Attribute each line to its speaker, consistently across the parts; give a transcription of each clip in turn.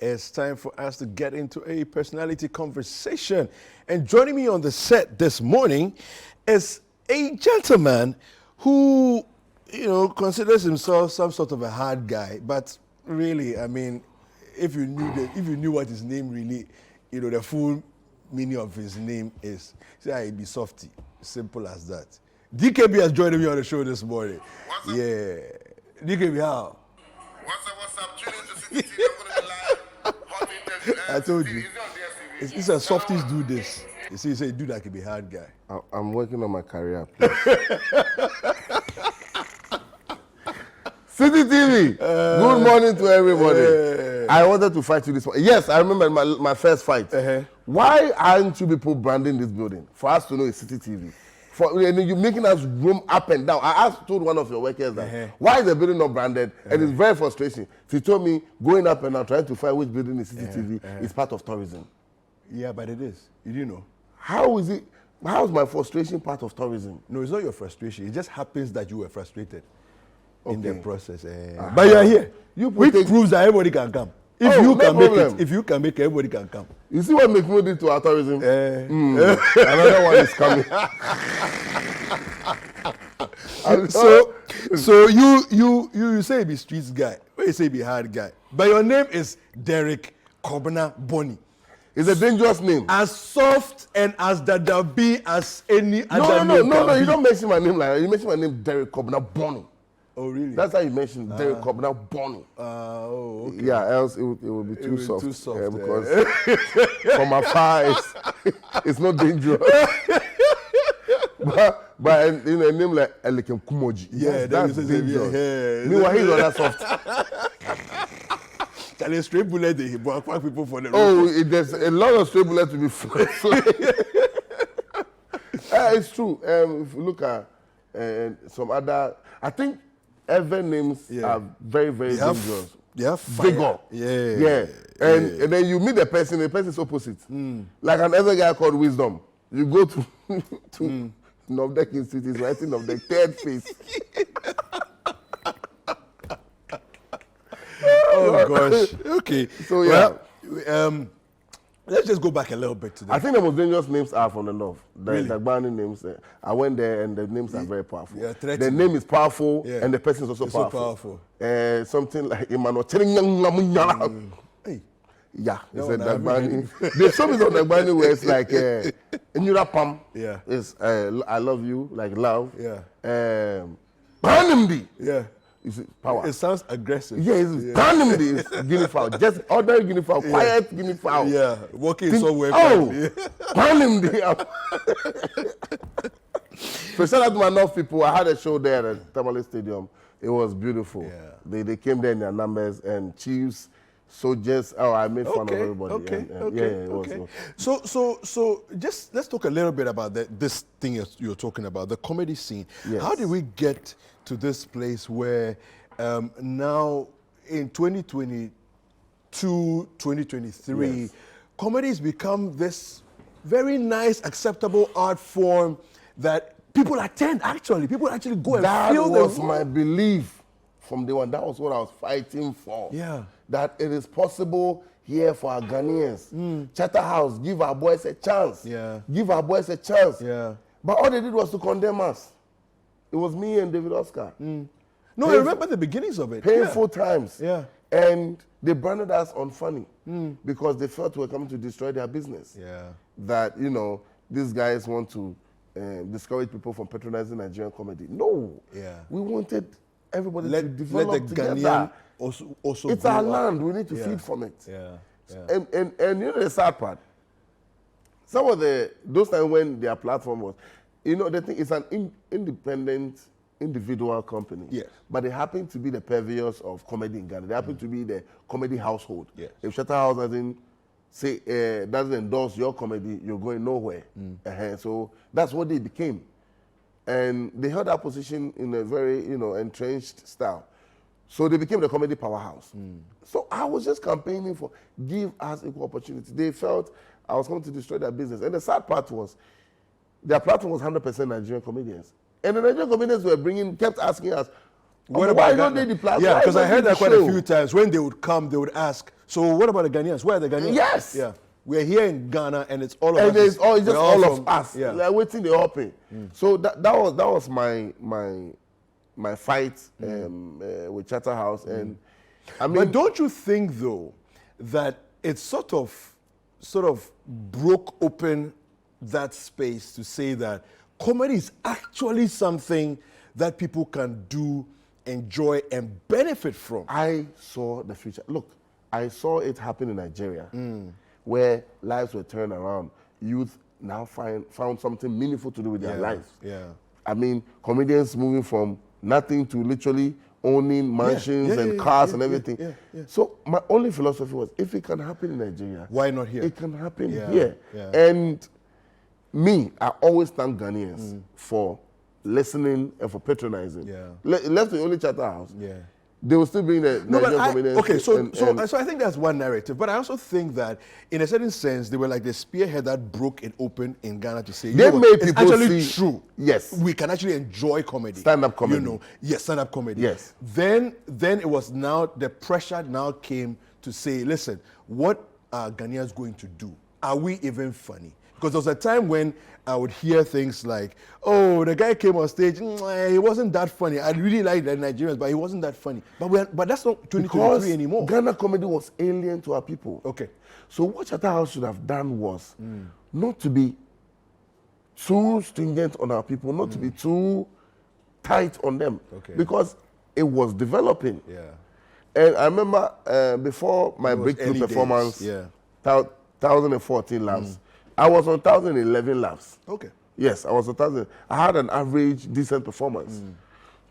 Speaker 1: It's time for us to get into a personality conversation. And joining me on the set this morning is a gentleman who, considers himself some sort of a hard guy. But really, I mean, if you knew what his name really, the full meaning of his name is, say, he'd be softy. Simple as that. DKB has joined me on the show this morning.
Speaker 2: What's up?
Speaker 1: Yeah. DKB, how?
Speaker 2: What's up? Tune into Citi. I'm going to be live. Hot interview.
Speaker 1: I told you.
Speaker 2: Is it on DSTV?
Speaker 1: It's a softies do this. You see, you say, dude, that could be a hard guy.
Speaker 3: I'm working on my career, please. Citi TV, good morning to everybody. I wanted to fight you this morning. Yes, I remember my first fight. Why aren't you people branding this building? For us to know it's Citi TV. You're making us roam up and down. I told one of your workers that, why is the building not branded? And it's very frustrating. She told me, going up and down, trying to find which building is Citi TV is part of tourism.
Speaker 1: Yeah, but it is. You didn't know.
Speaker 3: How is it? How is my frustration part of tourism?
Speaker 1: No, it's not your frustration. It just happens that you were frustrated in the process. But you are here. Which proves that everybody can come. If you can make it, everybody can come.
Speaker 3: You see what McMo did to our tourism? Another one is coming.
Speaker 1: so you say be streets guy, or you say be hard guy, but your name is Derek Kobna Bonny.
Speaker 3: It's a dangerous name.
Speaker 1: As soft and as that be as any other name.
Speaker 3: No, you don't mention my name like that. You mention my name Derek Kobna Bonny.
Speaker 1: Oh, really?
Speaker 3: That's how you mentioned Derek Kobna Bonny.
Speaker 1: Okay.
Speaker 3: Yeah, else it would be too soft.
Speaker 1: Too soft.
Speaker 3: Because from afar, it's not dangerous. but a name like Elikem Kumoji.
Speaker 1: Yeah,
Speaker 3: that's dangerous. Meanwhile, he's not that soft.
Speaker 1: Tell a straight bullet, they block people for the
Speaker 3: road. There's a lot of straight bullets to be flying. It's true. If you look at some other, I think other names are very, very dangerous.
Speaker 1: Yeah,
Speaker 3: vigor.
Speaker 1: Yeah.
Speaker 3: And then you meet the person is opposite. Like another guy called Wisdom. You go to Novdek Institute, he's writing of the third face.
Speaker 1: Oh gosh. Okay.
Speaker 3: So yeah.
Speaker 1: Well, let's just go back a little bit to that.
Speaker 3: I think the most dangerous names are from the north. The
Speaker 1: Really?
Speaker 3: Dagbani names. I went there and the names are very powerful.
Speaker 1: Yeah,
Speaker 3: the name is powerful and the person is also
Speaker 1: It's
Speaker 3: powerful.
Speaker 1: so powerful.
Speaker 3: Something like Emmanuel.
Speaker 1: Hey.
Speaker 3: Yeah, it's
Speaker 1: No,
Speaker 3: a
Speaker 1: no, I
Speaker 3: Dagbani. The show is on Dagbani where it's like Nyura Pam.
Speaker 1: Yeah.
Speaker 3: It's I love you, like love.
Speaker 1: Yeah.
Speaker 3: Banimdi.
Speaker 1: Yeah.
Speaker 3: It's power.
Speaker 1: It sounds aggressive.
Speaker 3: Yeah, it's Banimdi. It's guinea fowl. Just ordinary guinea fowl. Quiet guinea fowl.
Speaker 1: Yeah. Walking somewhere.
Speaker 3: Banimdi. So shout out to my North people. I had a show there at Tamale Stadium. It was beautiful.
Speaker 1: Yeah.
Speaker 3: They came there in their numbers and Chiefs. So just I made fun of everybody.
Speaker 1: Okay. So just let's talk a little bit about this thing you're talking about, the comedy scene.
Speaker 3: Yes.
Speaker 1: How did we get to this place where now in 2022, 2023, comedy has become this very nice, acceptable art form that people attend actually. People actually go and feel
Speaker 3: that was my belief from day one. That was what I was fighting for.
Speaker 1: Yeah.
Speaker 3: That it is possible here for our Ghanaians. Charterhouse, give our boys a chance.
Speaker 1: Yeah.
Speaker 3: Give our boys a chance.
Speaker 1: Yeah.
Speaker 3: But all they did was to condemn us. It was me and David Oscar.
Speaker 1: No, I remember the beginnings of it.
Speaker 3: Painful times.
Speaker 1: Yeah.
Speaker 3: And they branded us unfunny because they felt we were coming to destroy their business.
Speaker 1: Yeah.
Speaker 3: That, these guys want to discourage people from patronizing Nigerian comedy. No.
Speaker 1: Yeah.
Speaker 3: We wanted everybody to develop
Speaker 1: let the
Speaker 3: together.
Speaker 1: Ghanaian also
Speaker 3: It's our land. We need to feed from it.
Speaker 1: Yeah.
Speaker 3: And the sad part, some of those times when their platform was, the thing is an independent individual company.
Speaker 1: Yes.
Speaker 3: But they happen to be the purveyors of comedy in Ghana. They happen to be the comedy household.
Speaker 1: Yes.
Speaker 3: If Charterhouse doesn't endorse your comedy, you're going nowhere. So that's what they became. And they held that position in a very, entrenched style. So they became the comedy powerhouse. So I was just campaigning for give us equal opportunity. They felt I was going to destroy their business. And the sad part was, their platform was 100% Nigerian comedians. And the Nigerian comedians kept asking us,
Speaker 1: What
Speaker 3: why
Speaker 1: about
Speaker 3: don't
Speaker 1: Ghana?
Speaker 3: they the platform?
Speaker 1: Yeah,
Speaker 3: Why
Speaker 1: because I
Speaker 3: don't
Speaker 1: heard
Speaker 3: they
Speaker 1: that quite
Speaker 3: show?
Speaker 1: a few times. When they would come, they would ask, so what about the Ghanaians? Where are the Ghanaians?
Speaker 3: Yes.
Speaker 1: Yeah. We're here in Ghana and it's all of
Speaker 3: And
Speaker 1: us.
Speaker 3: it's all, it's just
Speaker 1: we're
Speaker 3: all
Speaker 1: from-
Speaker 3: of us.
Speaker 1: Yeah.
Speaker 3: Like waiting the open. So that was my fight with Charterhouse. And I mean,
Speaker 1: But don't you think though that it sort of broke open that space to say that comedy is actually something that people can do, enjoy, and benefit from?
Speaker 3: I saw the future. Look, I saw it happen in Nigeria, where lives were turned around. Youth now found something meaningful to do with their lives.
Speaker 1: Yeah.
Speaker 3: I mean, comedians moving from nothing to literally owning mansions and cars and everything.
Speaker 1: Yeah.
Speaker 3: So my only philosophy was, if it can happen in Nigeria,
Speaker 1: Why not here?
Speaker 3: it can happen
Speaker 1: Yeah,
Speaker 3: here.
Speaker 1: yeah.
Speaker 3: And me, I always thank Ghanaians for listening and for patronizing.
Speaker 1: Yeah.
Speaker 3: Left the only Charterhouse.
Speaker 1: Yeah.
Speaker 3: They will still be in the
Speaker 1: No, but
Speaker 3: Nigerian comedians.
Speaker 1: okay, so
Speaker 3: and
Speaker 1: I think that's one narrative, but I also think that in a certain sense, they were like the spearhead that broke it open in Ghana to say, you
Speaker 3: They
Speaker 1: know what,
Speaker 3: made
Speaker 1: it's
Speaker 3: people
Speaker 1: actually
Speaker 3: see-
Speaker 1: true.
Speaker 3: Yes.
Speaker 1: We can actually enjoy comedy.
Speaker 3: Stand-up comedy.
Speaker 1: You know, yes, stand-up comedy.
Speaker 3: Yes.
Speaker 1: Then it was now, the pressure now came to say, listen, what are Ghanaians going to do? Are we even funny? Because there was a time when I would hear things like, oh, the guy came on stage, he wasn't that funny. I really like the Nigerians, but he wasn't that funny. But that's not 2023
Speaker 3: because
Speaker 1: anymore.
Speaker 3: Ghana comedy was alien to our people.
Speaker 1: Okay.
Speaker 3: So what Charterhouse should have done was not to be too stringent on our people, not to be too tight on them.
Speaker 1: Okay.
Speaker 3: Because it was developing.
Speaker 1: Yeah.
Speaker 3: And I remember before my
Speaker 1: was
Speaker 3: breakthrough
Speaker 1: early days,
Speaker 3: performance,
Speaker 1: yeah.
Speaker 3: 2014 laughs, I was on 2011 laughs.
Speaker 1: Okay.
Speaker 3: Yes, I was on 1000. I had an average, decent performance.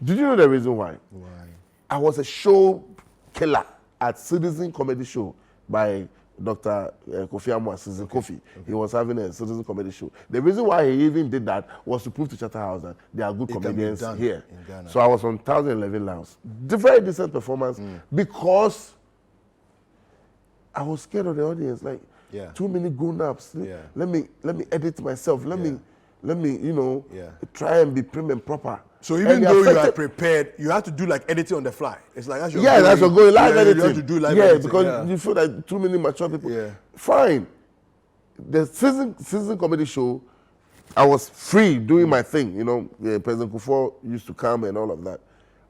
Speaker 3: Did you know the reason why?
Speaker 1: Why?
Speaker 3: I was a show killer at Citizen Comedy Show by Dr. Kofi Amwa, Citizen Kofi. He was having a Citizen Comedy Show. The reason why he even did that was to prove to Charterhouse that there are good
Speaker 1: can be
Speaker 3: comedians
Speaker 1: done
Speaker 3: here.
Speaker 1: in Ghana.
Speaker 3: So I was on 2011 laughs. Very decent performance because I was scared of the audience. Like,
Speaker 1: Yeah.
Speaker 3: too many grown-ups.
Speaker 1: Yeah.
Speaker 3: Let me edit myself. Let me
Speaker 1: Yeah.
Speaker 3: try and be prim and proper.
Speaker 1: So even
Speaker 3: And it
Speaker 1: though you are
Speaker 3: affected-
Speaker 1: prepared, you have to do like editing on the fly. It's like that's your
Speaker 3: Yeah, that's your going live
Speaker 1: yeah,
Speaker 3: editing.
Speaker 1: You have to do live
Speaker 3: yeah,
Speaker 1: editing.
Speaker 3: because you feel like too many mature people.
Speaker 1: Yeah.
Speaker 3: Fine. The season comedy show, I was free doing my thing. You know, President Kufuor used to come and all of that.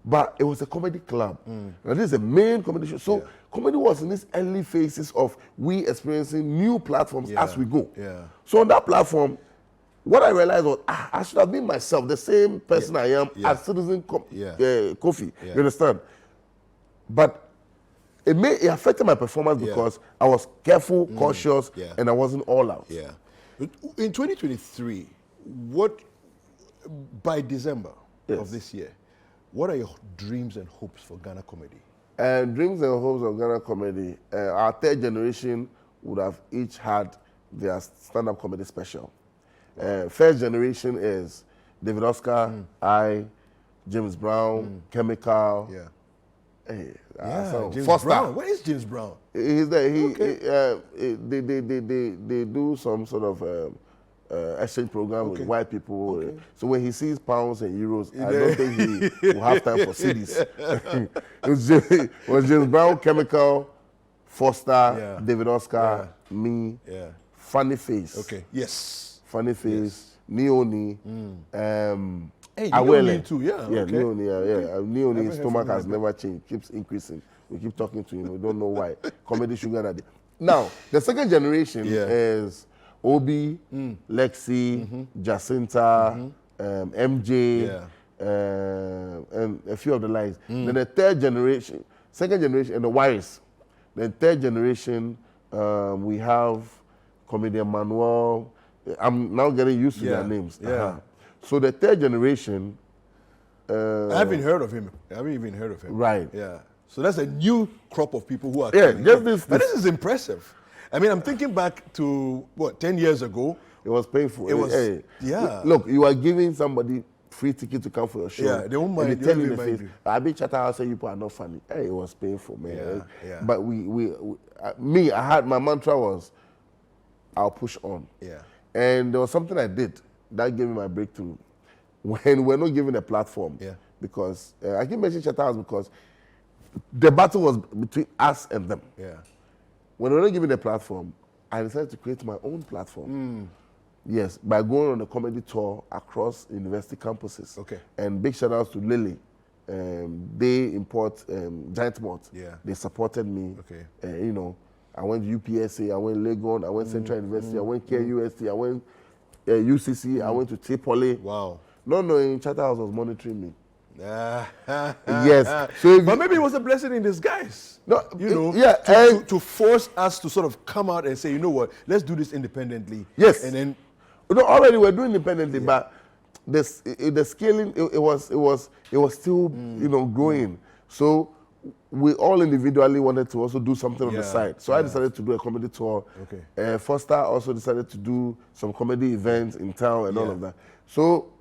Speaker 3: But it was a comedy club. Now this is a main comedy show. So comedy was in these early phases of we experiencing new platforms as we go.
Speaker 1: Yeah.
Speaker 3: So on that platform, what I realized was, I should have been myself, the same person I am as Citizen Kofi.
Speaker 1: Yeah.
Speaker 3: You understand? But it affected my performance because I was careful, cautious, and I wasn't all out.
Speaker 1: Yeah. In 2023, by December of this year, what are your dreams and hopes for Ghana comedy?
Speaker 3: Dreams and hopes of Ghana comedy. Our third generation would have each had their stand-up comedy special. First generation is David Oscar, I, James Brown, Chemical.
Speaker 1: Yeah.
Speaker 3: Hey,
Speaker 1: James
Speaker 3: Foster.
Speaker 1: Brown. Where is James Brown?
Speaker 3: He's there. They do some sort of exchange program with white people. So when he sees pounds and euros, I don't think he will have time for cities. it was James Brown, Chemical, Foster, David Oscar, me, Funny Face.
Speaker 1: Okay. Yes.
Speaker 3: Funny Face, Neoni,
Speaker 1: Hey,
Speaker 3: Awele.
Speaker 1: Neoni too, yeah.
Speaker 3: Yeah,
Speaker 1: okay.
Speaker 3: Neoni, yeah. Neoni,
Speaker 1: Never
Speaker 3: his
Speaker 1: heard
Speaker 3: stomach
Speaker 1: from
Speaker 3: has
Speaker 1: him.
Speaker 3: never changed, keeps increasing. We keep talking to him, we don't know why. Comedy sugar daddy. Now, the second generation is Obi, Lexi, Jacinta, MJ, and a few of the lines. Then the third generation, second generation, and the Wires. Then third generation, we have comedian Manuel. I'm now getting used to their names.
Speaker 1: Yeah.
Speaker 3: So the third generation.
Speaker 1: I haven't heard of him. I haven't even heard of him.
Speaker 3: Right.
Speaker 1: Yeah. So that's a new crop of people who are
Speaker 3: Yeah,
Speaker 1: coming.
Speaker 3: just
Speaker 1: But this is impressive. I mean, I'm thinking back to, 10 years ago.
Speaker 3: It was painful.
Speaker 1: It was,
Speaker 3: Hey,
Speaker 1: yeah.
Speaker 3: Look, you are giving somebody free ticket to come for your show.
Speaker 1: Yeah, they won't mind-
Speaker 3: And
Speaker 1: they
Speaker 3: they tell
Speaker 1: won't
Speaker 3: you in the
Speaker 1: even
Speaker 3: face,
Speaker 1: mind
Speaker 3: I be Charterhouse and you people are not funny. Hey, it was painful, man.
Speaker 1: Yeah, yeah.
Speaker 3: But my mantra was, I'll push on.
Speaker 1: Yeah.
Speaker 3: And there was something I did that gave me my breakthrough. When we're not given a platform, because I keep mentioning Charterhouse because the battle was between us and them.
Speaker 1: Yeah.
Speaker 3: When they were not given the platform, I decided to create my own platform. Yes, by going on a comedy tour across university campuses.
Speaker 1: Okay.
Speaker 3: And big shout outs to Lily. They import Giant Malt.
Speaker 1: Yeah.
Speaker 3: They supported me.
Speaker 1: Okay.
Speaker 3: You know, I went to UPSA, I went Legon, I went Central University, I went KUST, I went UCC, I went to Tripoli.
Speaker 1: Wow.
Speaker 3: No, in Charterhouse was monitoring me.
Speaker 1: Yes.
Speaker 3: So
Speaker 1: But maybe it was a blessing in disguise.
Speaker 3: No,
Speaker 1: you know,
Speaker 3: yeah,
Speaker 1: to force us to sort of come out and say, you know what, let's do this independently.
Speaker 3: Yes.
Speaker 1: And then,
Speaker 3: already we're doing independently, but the scaling it was still you know growing. So we all individually wanted to also do something on the side. So I decided to do a comedy tour.
Speaker 1: Okay.
Speaker 3: Foster also decided to do some comedy events in town and all of that. So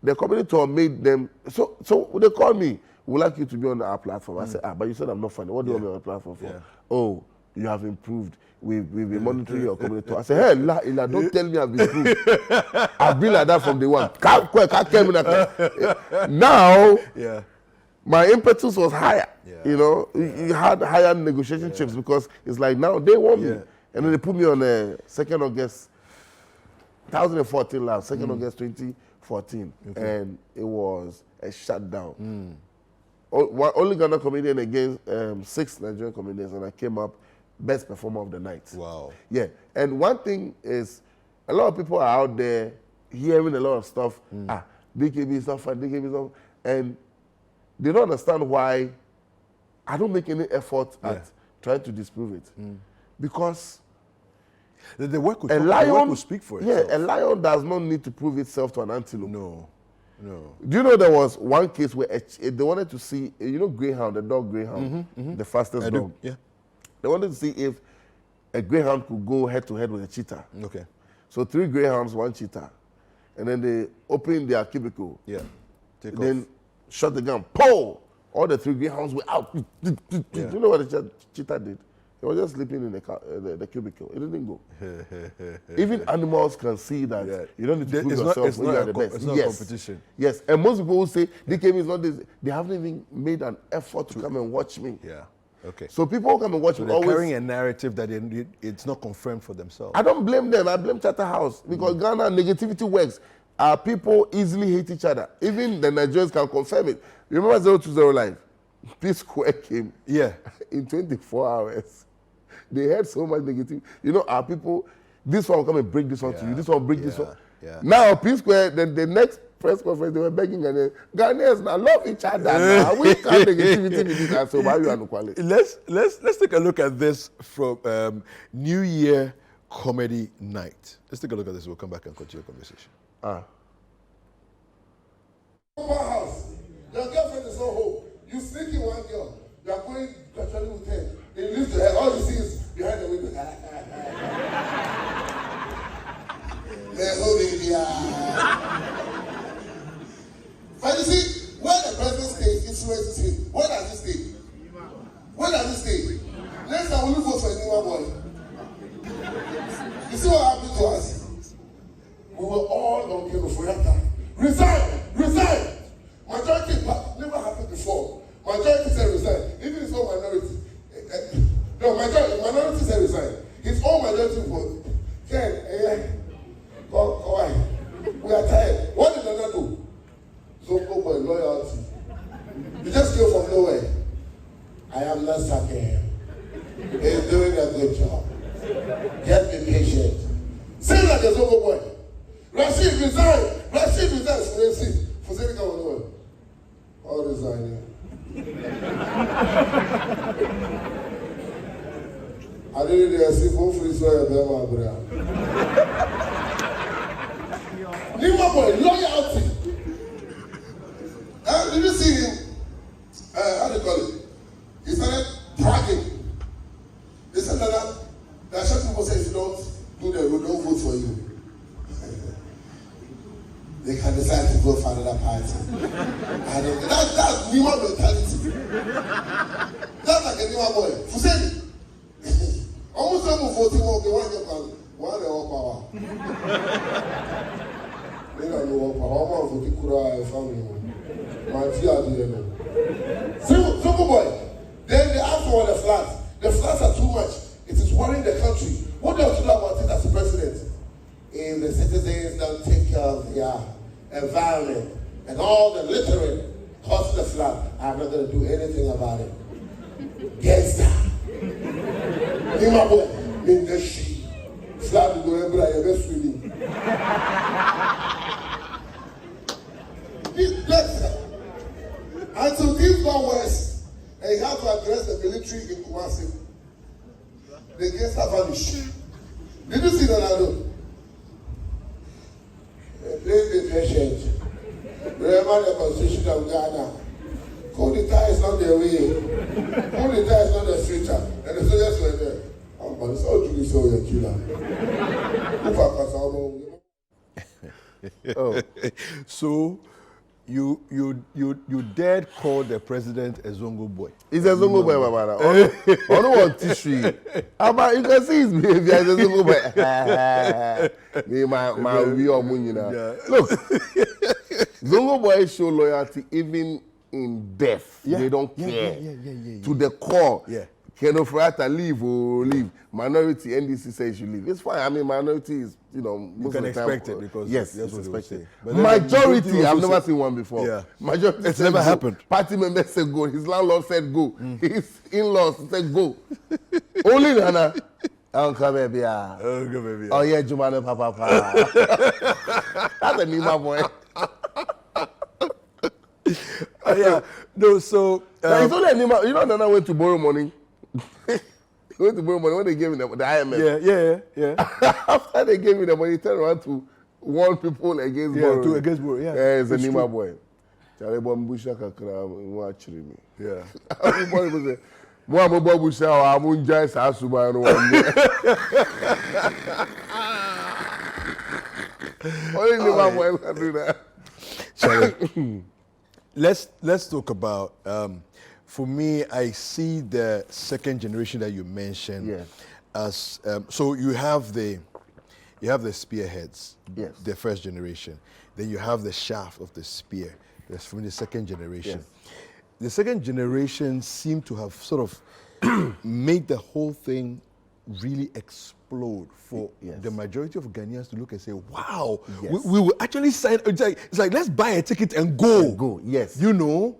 Speaker 3: the comedy tour made them. So they called me. We'd like you to be on our platform. I said, but you said I'm not funny. What do you want me on the platform for? Oh, you have improved. We've been monitoring your comedy tour. I said, hey, Ila, don't tell me I've improved. I've been like that from day one. Now, my impetus was higher. You know, you had higher negotiation chips because it's like now they want me. And then they put me on 2nd August 2014 last, 2nd August 2014. And it was a shutdown. Only Ghana comedian against 6 Nigerian comedians, and I came up best performer of the night.
Speaker 1: Wow.
Speaker 3: Yeah, and one thing is, a lot of people are out there hearing a lot of stuff. DKB is not fun, DKB is not, and they don't understand why I don't make any effort at trying to disprove it. Because
Speaker 1: the work will speak for itself.
Speaker 3: Yeah, a lion does not need to prove itself to an antelope.
Speaker 1: No.
Speaker 3: Do you know there was one case where they wanted to see, you know, greyhound, the dog greyhound, the fastest dog.
Speaker 1: Yeah.
Speaker 3: They wanted to see if a greyhound could go head to head with a cheetah.
Speaker 1: Okay.
Speaker 3: So 3 greyhounds, 1 cheetah. And then they opened their cubicle.
Speaker 1: Yeah.
Speaker 3: Then shot the gun. Pow! All the 3 greyhounds were out. Do you know what the cheetah did? He was just sleeping in the cubicle. It didn't go. Even animals can see that you don't need to prove yourself when you are the best.
Speaker 1: It's not a competition.
Speaker 3: Yes, and most people will say, DKB is not this. They haven't even made an effort to come and watch me.
Speaker 1: Yeah. Okay.
Speaker 3: So people come and watch me.
Speaker 1: They're carrying a narrative that it's not confirmed for themselves.
Speaker 3: I don't blame them. I blame Charterhouse because Ghana negativity works. Our people easily hate each other. Even the Nigerians can confirm it. Remember 020 Live? P Square came.
Speaker 1: Yeah.
Speaker 3: In 24 hours. They had so much negativity. You know, our people, this one will come and break this one to you. This one will break this one.
Speaker 1: Yeah.
Speaker 3: Now, P Square, then the next press conference, they were begging Ghanaians now love each other now. We can't negativity with this and so why you are quality.
Speaker 1: Let's take a look at this from New Year Comedy Night. Let's take a look at this. We'll come back and continue the conversation.
Speaker 2: House. Your girlfriend is not home. You sneak in one girl. You are going gradually with her. They lift your head. All you see is behind the window. They're holding the But you see, where the president stays influences him. Where does he stay? Where does he stay? Next time we vote for a new boy. You see what happened to us? We were all on Kenoforiata. Resign! Majority never happened before. Majority said resign. Even his own minority. No, minority said resign. His own majority vote. Why? We are tired. What did Nana do? So go for loyalty. You just came from nowhere. I am not sacking him. He's doing a good job. Just be patient. Say like a Zogo boy. Rashid resign. For saying come all resigning. I didn't see both free soil Bema Abra. Nima boy, loyalty. Did you see him? How do you call it? He started bragging. They said that there are some people say if you don't do the road, don't vote for you. They can decide to vote for another party. That's Nima mentality. That's like a Nima boy. Who said it? Almost some voting for the one they want power. They don't know what power. One voting Kura family. Simple boy. Then they ask for the floods. The floods are too much. It is worrying the country. What do you do about it as a president? If the citizens don't take care of their environment and all the littering causing the flood, I'm not going to do anything about it. Gangsta. Nimabwe, Mindeshi. Flood will go everywhere, you're swimming. This gangsta. Until things got worse, and you have to address the military in Kumasi. The gangsta vanished. Did you see Ronaldo? Please be patient. Remember the constitution of Ghana. Coup d'etat is not the way. Coup d'etat is not the future. And the soldiers were there. I'm going to say, so you're a killer.
Speaker 1: Oh. So you dared call the president a Zongo boy.
Speaker 3: He's a Zongo boy, Mama. I don't want tissue. You can see his behavior as a Zongo boy. Me, my real money now. Look, Zongo boys show loyalty even in death. Yeah. They don't care. To the core.
Speaker 1: Yeah.
Speaker 3: Keno Frata leave or leave. Minority, NDC says you leave. It's fine. I mean, minority is, most
Speaker 1: you can
Speaker 3: of the time,
Speaker 1: expect it because
Speaker 3: yes,
Speaker 1: that's
Speaker 3: it's
Speaker 1: what
Speaker 3: expected.
Speaker 1: But
Speaker 3: Majority, I've never seen one before.
Speaker 1: Yeah.
Speaker 3: Majority,
Speaker 1: it's never happened.
Speaker 3: Party members said go. His landlord said go. His in-laws said go. Only Nana. Uncle baby. Oh yeah, Jumane Papa. That's a Nima boy.
Speaker 1: Yeah. No, so
Speaker 3: it's only a Nima. You know, Nana went to borrow money. He went to borrow money when they gave him the IMF.
Speaker 1: Yeah.
Speaker 3: After they gave him the money, he turned around to warn people against borrowing.
Speaker 1: Against borrowing. Yeah.
Speaker 3: It's a Nima boy. Charlie Bambusha Kakra, watching me.
Speaker 1: Yeah.
Speaker 3: Everybody was there. Moi, I'm going to say, I'm going to say, I'm only Nima boy can do that.
Speaker 1: Charlie, let's talk about. For me, I see the second generation that you mentioned as so you have the spearheads, the first generation. Then you have the shaft of the spear. That's from the second generation. Yes. The second generation seem to have sort of made the whole thing really explode for the majority of Ghanaians to look and say, wow, we will actually sign. It's like, let's buy a ticket and go.
Speaker 3: Yes.
Speaker 1: You know?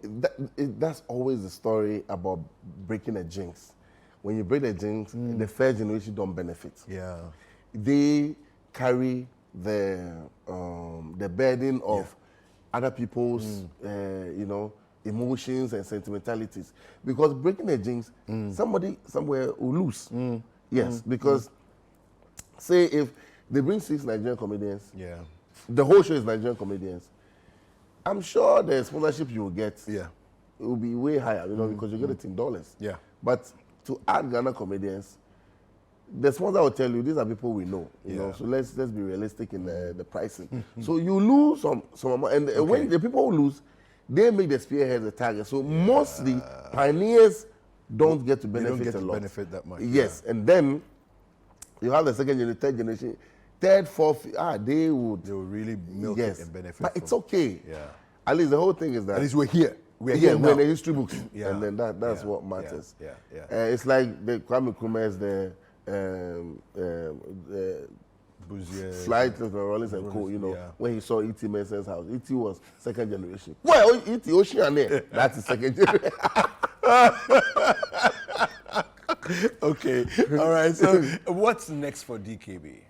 Speaker 3: That's always the story about breaking a jinx. When you break the jinx, the first generation don't benefit.
Speaker 1: Yeah.
Speaker 3: They carry the burden of other people's, emotions and sentimentalities. Because breaking a jinx, somebody somewhere will lose. Yes, because say if they bring 6 Nigerian comedians, the whole show is Nigerian comedians, I'm sure the sponsorship you will get it will be way higher, because you get it in dollars. Yeah. But to add Ghana comedians, the sponsor will tell you these are people we know, you know. So let's be realistic in the pricing. So you lose some amount, and when the people who lose, they make the spearhead the target. So mostly pioneers don't get to benefit a lot.
Speaker 1: Benefit that much.
Speaker 3: Yes, and then you have the second generation, third generation, third, fourth. They will really milk it and benefit. But it's okay. Yeah. At least the whole thing is that.
Speaker 1: At least we're here.
Speaker 3: We're here. We're in the history books, and then that's what matters. It's like the Kwame Nkrumah's flight of the Rollins and Co. When he saw E.T. Menson's house, E.T. was second generation. Well, E.T. Ocean there, that's the second generation.
Speaker 1: Okay, all right. So, what's next for DKB?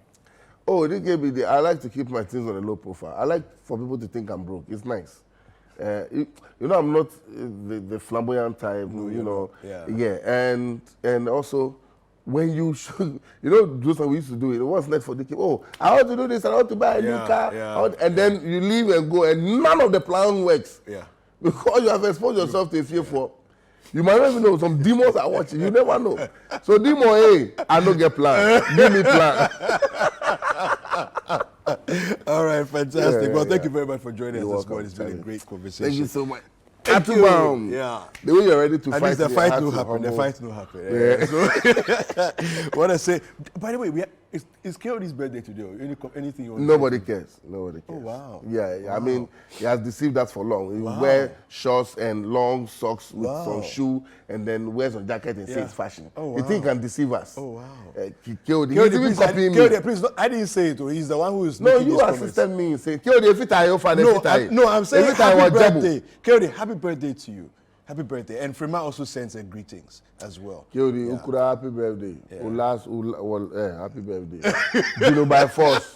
Speaker 3: Oh, DKB, I like to keep my things on a low profile. I like for people to think I'm broke. It's nice. I'm not the flamboyant type. And also when you should, do something we used to do it. What's next for DKB? Oh, I want to do this. I want to buy a new car. Then you leave and go, and none of the plan works. Yeah. Because you have exposed yourself to a fear for. You might not even know some demons are watching. You never know. So demon, I don't get plan. Give me plan.
Speaker 1: All right, fantastic. Well, thank you very much for joining us this morning. It's been a great conversation.
Speaker 3: Thank you so much.
Speaker 1: Thank you.
Speaker 3: The way you're ready to fight.
Speaker 1: The fight will happen. The fight will happen. Yeah. So, what I say, by the way, Is Keodi's birthday today? Or anything you want
Speaker 3: Nobody
Speaker 1: to say?
Speaker 3: cares. Nobody cares.
Speaker 1: Oh, wow.
Speaker 3: Yeah,
Speaker 1: Wow.
Speaker 3: I mean, he has deceived us for long. He
Speaker 1: Wow.
Speaker 3: wear shorts and long socks with
Speaker 1: Wow.
Speaker 3: some shoe, and then wears a jacket and says fashion.
Speaker 1: Oh, wow.
Speaker 3: You think he can deceive us?
Speaker 1: Oh, wow.
Speaker 3: Keodi, he's
Speaker 1: Keodi,
Speaker 3: even
Speaker 1: please,
Speaker 3: copying me.
Speaker 1: Keodi, please, no, I didn't say it. He's the one who is
Speaker 3: No,
Speaker 1: making
Speaker 3: you
Speaker 1: these comments.
Speaker 3: assisted me in saying, Keodi, if it are your father,
Speaker 1: No, I'm saying
Speaker 3: if it are
Speaker 1: happy
Speaker 3: your jabu.
Speaker 1: birthday. Keodi, happy birthday to you. Happy birthday. And Frema also sends her greetings as well.
Speaker 3: Keodi, Ukura, happy birthday. Happy birthday. You know, by force.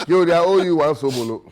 Speaker 3: Keodi, I owe you one sobolo.